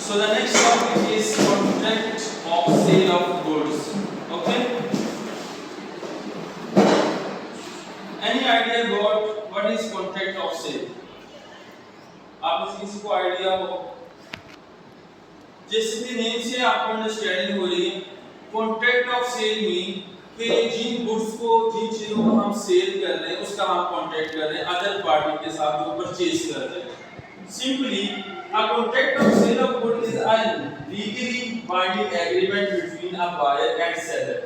So the next topic is contract of sale of goods. Okay. Any idea about what is contract of sale? आप में से किसी को idea हो? जैसे कि नेम से आपको अंडरस्टैंडिंग हो रही है, कॉन्ट्रैक्ट ऑफ सेल मीन कि जिन गुड्स को जिन चीजों को हम सेल कर रहे हैं उसका हम कॉन्ट्रैक्ट कर रहे हैं अदर पार्टी के साथ जो परचेज कर रहे हैं। Simply a contract of sale of goods is a legally binding agreement between a buyer and seller.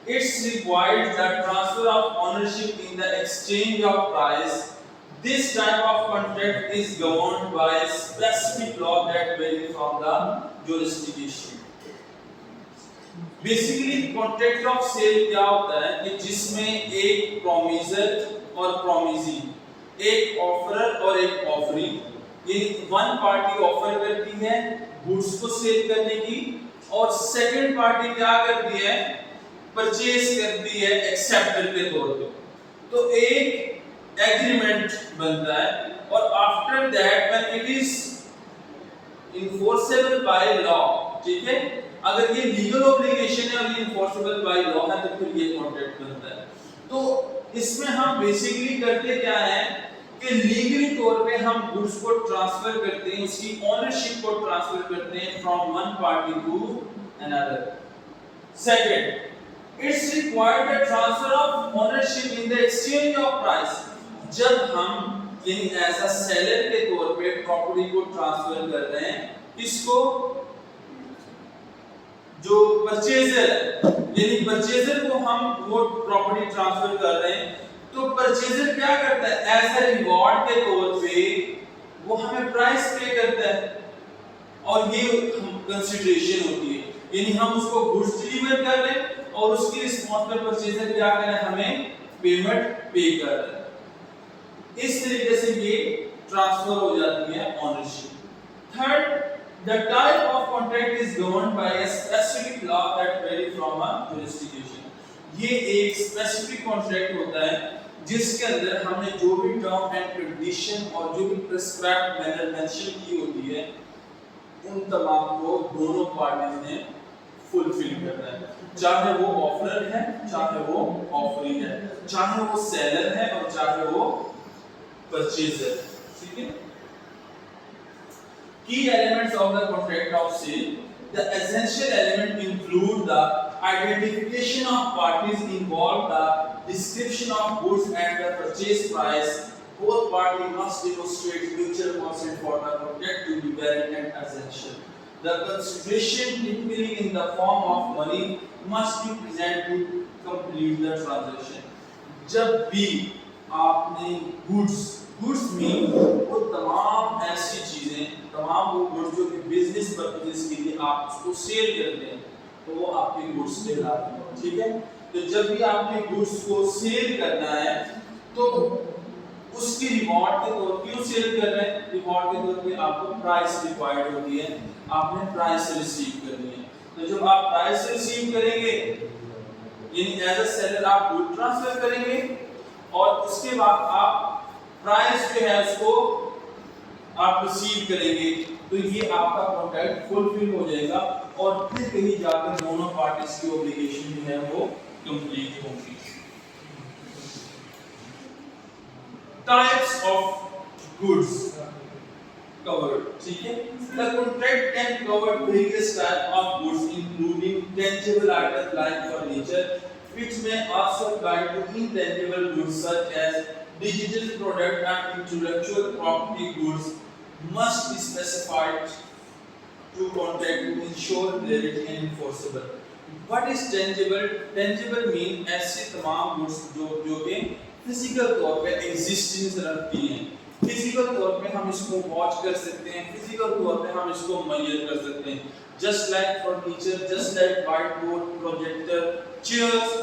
It's required the transfer of ownership in the exchange of price. This type of contract is governed by a specific law that varies from the jurisdiction. Basically, contract of sale क्या होता है कि जिसमें एक promisor और promisee, एक offeror और एक ऑफरी, ये वन पार्टी ऑफर करती है गुड्स को सेल करने की और सेकंड पार्टी क्या करती है, परचेज करती है एक्सेप्टर के तौर पे। तो एक एग्रीमेंट बनता है और after that when it is enforceable by law, ठीक है, अगर ये लीगल ऑब्लिगेशन है और ये इन्फोर्सेबल बाय लॉ है तो फिर ये कॉन्ट्रैक्ट बनता है। तो इसमें हम बेसिकली करते क्या है कि लीगली तौर पे हम गुड्स को ट्रांसफर करते हैं, उसकी ओनरशिप को ट्रांसफर करते हैं from one party to another. Second, it's required the transfer of ownership in the exchange of price. जब हम यानी एज अ सेलर के तौर पे प्रॉपर्टी को ट्रांसफर कर रहे हैं, किसको, जो परचेजर है, यानी परचेजर को हम वो प्रॉपर्टी ट्रांसफर कर रहे हैं, तो परचेजर क्या करता है, एज अ रिवॉर्ड के तौर पे वो हमें प्राइस पे करता है और ये कंसीडरेशन होती है, यानी हम उसको गुड्स डिलीवर कर रहे हैं और उसकी रिस्पांस पर परचेजर क्या कर रहा है, हमें पेमेंट पे कर रहा है। इस तरीके से ये ट्रांसफर हो जाती है ownership. Third, the type of contract is governed by a specific law that vary from a jurisdiction. ये एक स्पेसिफिक कॉन्ट्रैक्ट होता है जिसके अंदर हमने जो भी टर्म एंड कंडीशन और जो भी प्रिस्क्राइब्ड मैनर मेंशन की होती है उन तमाम को दोनों पार्टीज ने फुलफिल करना है, चाहे वो ऑफरर है, चाहे वो ऑफरी है, चाहे वो सेलर है और चाहे वो परचेजर। ठीक है। Key elements of the contract of sale. The essential element include the identification of parties involved, the description of goods and the purchase price. Both parties must demonstrate mutual consent for the contract to be valid and essential. The consideration, typically in the form of money, must be present to complete the transaction. जब भी आपने goods में वो तमाम ऐसी चीजें, तमाम वो गुड्स जो कि बिजनेस पर्पसेस के लिए आप उसको सेल करते हैं तो वो आपके गुड्स कहलाते हैं। ठीक है। तो जब भी आपने गुड्स को सेल करना है तो उसकी रिवॉर्ड के तौर पे क्यों सेल कर रहे हैं, रिवॉर्ड के तौर पे आपको प्राइस रिक्वायर्ड होती है, आपने प्राइस रिसीव करनी है। तो जब आप प्राइस रिसीव करेंगे यानी एज अ सेलर आप गुड ट्रांसफर करेंगे और उसके बाद आप प्राइस जो है उसको आप रिसीव करेंगे, तो ये आपका कॉन्ट्रैक्ट फुलफिल हो जाएगा और फिर कहीं जाकर दोनों पार्टीज की ऑब्लिगेशन जो है वो कंप्लीट होगी। Types of goods covered. ठीक है। The contract can cover various type of goods including tangible items like furniture, which may also apply to intangible goods such as digital product and intellectual property goods must be specified to contract to ensure clarity and enforceable. What is tangible? Tangible mean ऐसे तमाम goods जो कि physical तौर पे existence रखती हैं, physical तौर पे हम इसको वॉच कर सकते हैं, फिजिकल तौर पे हम इसको मेजर कर सकते हैं, just like furniture, just like white board, projector, chairs,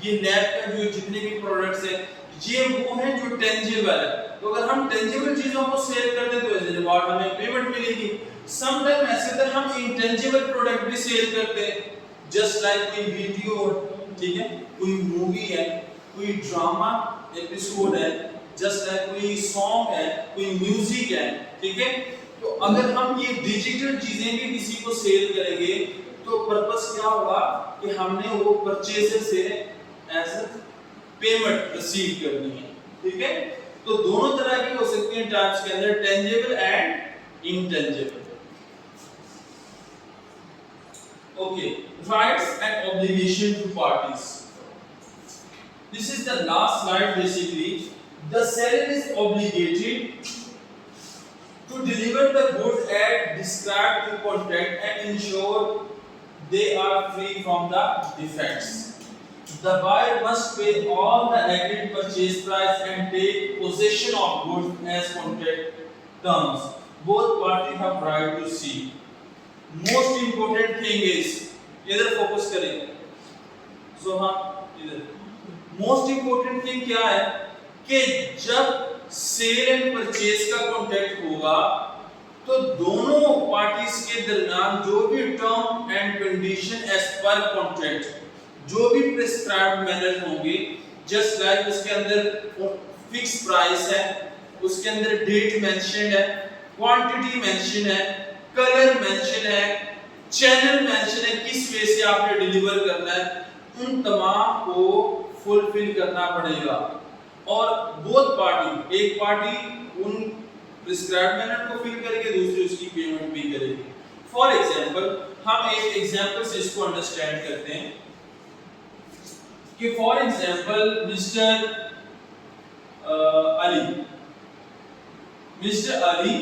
ये लैब का जो जितने भी प्रोडक्ट्स हैं ये वो है जो टेंजिबल है। तो अगर हम टेंजिबल चीजों को सेल करते हैं तो एज रिवॉर्ड हमें पेमेंट मिलेगी। सम टाइम ऐसे तो हम इंटेंजिबल प्रोडक्ट भी सेल करते हैं, जस्ट लाइक कोई वीडियो, ठीक है, कोई मूवी है, कोई ड्रामा एपिसोड है, जस्ट लाइक कोई सॉन्ग है, कोई म्यूजिक है। ठीक है। तो अगर हम ये डिजिटल चीजें भी किसी को सेल करेंगे तो पर्पस क्या होगा कि हमने वो परचेजर से एज अ पेमेंट रिसीव करनी है, ठीक है। तो दोनों तरह की हो सकती है टाइप्स के अंदर, tangible and intangible. Okay, rights and obligation to parties. This is the last slide basically. The seller is obligated to deliver the goods as described in contract and ensure they are free from the defects. The buyer must pay all the agreed purchase price and take possession of goods as contract terms. Both parties have right to see. Most important thing is, इधर focus करें। So हाँ, इधर most important thing क्या है कि जब sale and purchase का contract होगा तो दोनों पार्टीज के दरमियान जो भी term and condition as per contract जो भी प्रिस्क्राइब्ड मैनर होंगे, जस्ट लाइक उसके अंदर फिक्स प्राइस है, उसके अंदर डेट मेंशन है, क्वांटिटी मेंशन है, कलर मेंशन है, चैनल मेंशन है, किस वे से आपने डिलीवर करना है, उन तमाम को फुलफिल करना पड़ेगा। और बोथ पार्टी, एक पार्टी उन प्रिस्क्राइब्ड मैनर को फिल करेगी, दूसरी उसकी पेमेंट भी करेगी। फॉर एग्जांपल, हम एक एग्जांपल से इसको अंडरस्टैंड करते हैं कि for example mister Ali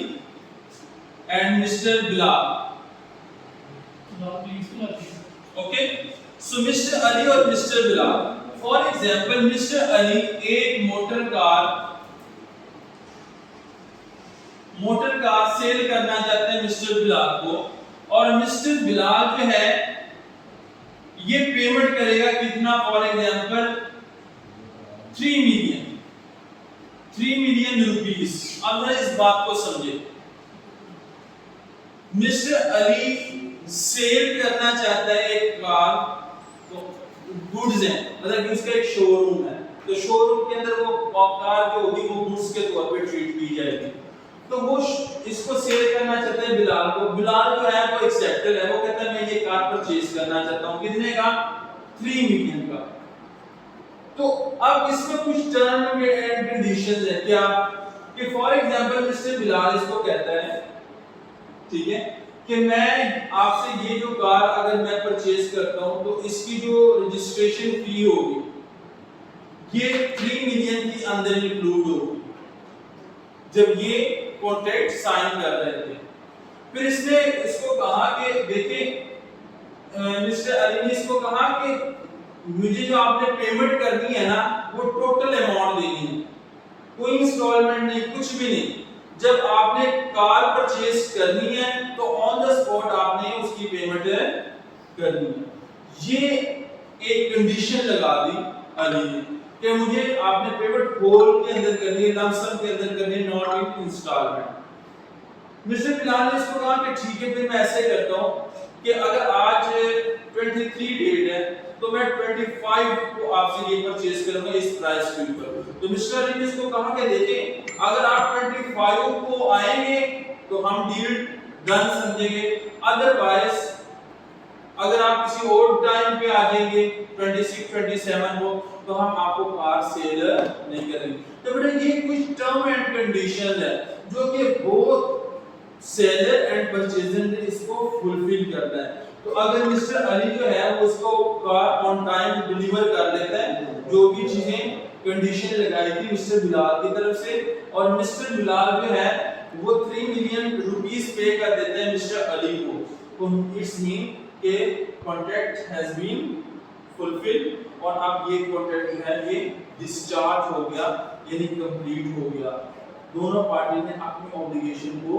and mister Bilal, okay. So mister Ali और mister Bilal, for example mister Ali एक मोटर कार सेल करना चाहते हैं मिस्टर बिलाल को, और मिस्टर बिलाल जो है ये पेमेंट करेगा कितना, फॉर एग्जाम्पल 3 मिलियन रुपीस। अब इस बात को समझे, मिस्टर अली सेल करना चाहता है एक कार, तो गुड्स है, मतलब कि उसका एक शोरूम है, तो शोरूम के अंदर वो कार जो होगी वो गुड्स के तौर पे ट्रीट की जाएगी। तो वो इसको सेल करना चाहते हैं बिलाल को। बिलाल जो है वो एक्सेप्टर है, वो कहता है मैं ये कार परचेज करना चाहता हूँ, कितने का, 3 मिलियन का। तो अब इसमें कुछ टर्म एंड कंडीशंस है क्या, कि फॉर एग्जांपल मिस्टर बिलाल इसको कहता है, ठीक है, कि मैं आपसे ये जो कार अगर मैं परचेज करता हूं तो इसकी जो रजिस्ट्रेशन फी होगी ये 3 मिलियन के अंदर इंक्लूड होगी, जब ये कॉन्ट्रैक्ट साइन कर रहे थे। फिर इसने इसको कहा कि देखिए मिस्टर अली ने इसको कहा कि मुझे जो आपने पेमेंट करनी है ना वो टोटल अमाउंट देनी है, कोई इंस्टॉलमेंट नहीं, कुछ भी नहीं। जब आपने कार परचेज करनी है तो ऑन द स्पॉट आपने उसकी पेमेंट करनी है। ये एक कंडीशन लगा दी अली ने कि मुझे आपने पेमेंट होल के अंदर करनी है, लमसम के अंदर करनी है, not in installment. Mister Bilal ने इसको कहा कि ठीक है, फिर मैं ऐसे करता हूं कि अगर आज 23 डेट है तो मैं 25 को आपसे ये परचेज करूंगा इस प्राइस के ऊपर। तो मिस्टर अली ने इसको कहा कि देखिए अगर आप 25 को आएंगे तो हम डील डन समझेंगे, अदरवाइज अगर आप किसी और टाइम पे आ जाएंगे 26 27 को तो हम आपको कार सेल नहीं करेंगे। तो बेटा ये कुछ टर्म एंड कंडीशन है जो कि बोथ सेलर एंड परचेजर ने इसको फुलफिल करना है। तो अगर मिस्टर अली जो है वो उसको कार ऑन टाइम डिलीवर कर लेता है, जो भी चीजें कंडीशन लगाई थी मिस्टर बिलाल की तरफ से, और मिस्टर बिलाल जो है वो 3 मिलियन रुपीस पे कर देते हैं मिस्टर अली को, तो इट्स मीन के कॉन्ट्रैक्ट हैज बीन फुलफिल और अब ये कॉन्ट्रैक्ट जो है ये डिस्चार्ज हो गया, यानी कंप्लीट हो गया। दोनों पार्टी ने अपनी ऑब्लिगेशन को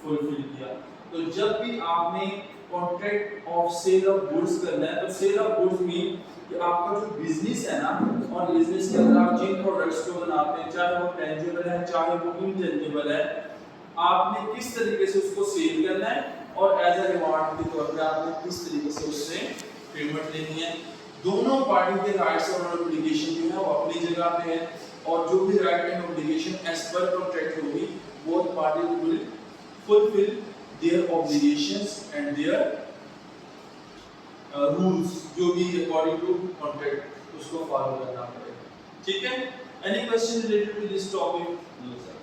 फुलफिल किया। तो जब भी आपने contract of sale of goods करना है तो सेल ऑफ गुड्स मीन कि आपका जो बिजनेस है ना, और बिजनेस के अंदर आप जिन प्रोडक्ट्स को बनाते हैं चाहे वो टेंजिबल है चाहे वो इनटेंजिबल है, आपने किस तरीके से उसको सेल करना है और एज अ रिवार्ड के तौर पे आपने किस तरीके से उससे पेमेंट लेनी है। दोनों पार्टी के राइट्स और ऑब्लिगेशन जो है वो अपनी जगह पे है और जो भी right and obligation as per contract होगी both parties will fulfill their obligations and their rules जो भी according to contract उसको follow करना पड़ेगा. ठीक है? Any question related to this topic? No sir.